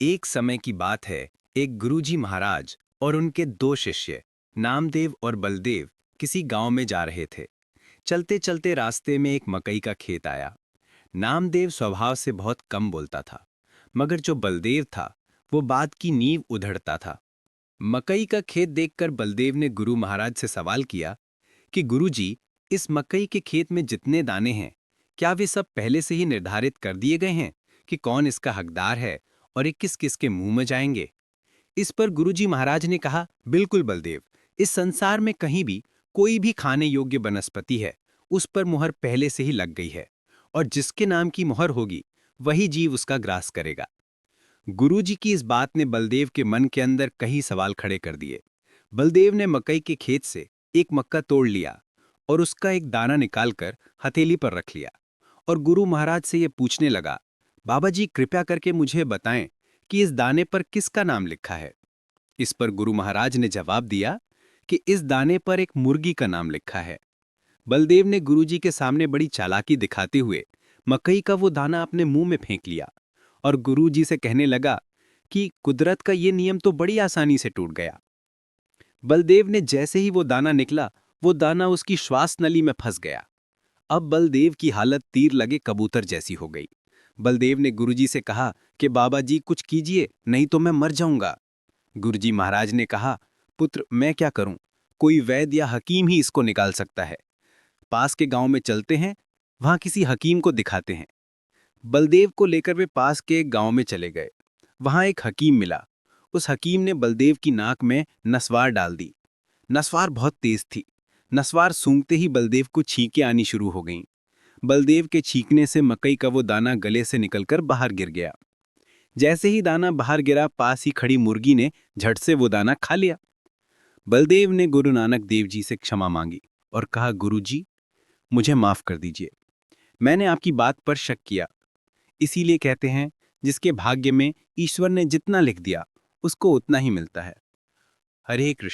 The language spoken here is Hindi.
एक समय की बात है। एक गुरुजी महाराज और उनके दो शिष्य नामदेव और बलदेव किसी गांव में जा रहे थे। चलते चलते रास्ते में एक मकई का खेत आया। नामदेव स्वभाव से बहुत कम बोलता था, मगर जो बलदेव था वो बात की नींव उधड़ता था। मकई का खेत देखकर बलदेव ने गुरु महाराज से सवाल किया कि गुरुजी, इस मकई के खेत में जितने दाने हैं, क्या वे सब पहले से ही निर्धारित कर दिए गए हैं कि कौन इसका हकदार है और ये किस किस के मुंह में जाएंगे? इस पर गुरुजी महाराज ने कहा, बिल्कुल बलदेव, इस संसार में कहीं भी कोई भी खाने योग्य वनस्पति है, उस पर मुहर पहले से ही लग गई है, और जिसके नाम की मुहर होगी वही जीव उसका ग्रास करेगा। गुरुजी की इस बात ने बलदेव के मन के अंदर कई सवाल खड़े कर दिए। बलदेव ने मकई के खेत से एक मक्का तोड़ लिया और उसका एक दाना निकालकर हथेली पर रख लिया, और गुरु महाराज से ये पूछने लगा, बाबा जी कृपया करके मुझे बताएं कि इस दाने पर किसका नाम लिखा है। इस पर गुरु महाराज ने जवाब दिया कि इस दाने पर एक मुर्गी का नाम लिखा है। बलदेव ने गुरुजी के सामने बड़ी चालाकी दिखाते हुए मकई का वो दाना अपने मुंह में फेंक लिया और गुरुजी से कहने लगा कि कुदरत का ये नियम तो बड़ी आसानी से टूट गया। बलदेव ने जैसे ही वो दाना निकला, वो दाना उसकी श्वास नली में फंस गया। अब बलदेव की हालत तीर लगे कबूतर जैसी हो गई। बलदेव ने गुरुजी से कहा कि बाबा जी कुछ कीजिए, नहीं तो मैं मर जाऊंगा। गुरुजी महाराज ने कहा, पुत्र मैं क्या करूं, कोई वैद्य या हकीम ही इसको निकाल सकता है। पास के गांव में चलते हैं, वहां किसी हकीम को दिखाते हैं। बलदेव को लेकर वे पास के एक गांव में चले गए। वहां एक हकीम मिला। उस हकीम ने बलदेव की नाक में नसवार डाल दी। नसवार बहुत तेज थी। नसवार सूंघते ही बलदेव को छींकें आनी शुरू हो गईं। बलदेव के छींकने से मकई का वो दाना गले से निकलकर बाहर गिर गया। जैसे ही दाना बाहर गिरा, पास ही खड़ी मुर्गी ने झट से वो दाना खा लिया। बलदेव ने गुरु नानक देव जी से क्षमा मांगी और कहा, गुरु जी मुझे माफ कर दीजिए, मैंने आपकी बात पर शक किया। इसीलिए कहते हैं, जिसके भाग्य में ईश्वर ने जितना लिख दिया उसको उतना ही मिलता है। हरे कृष्ण।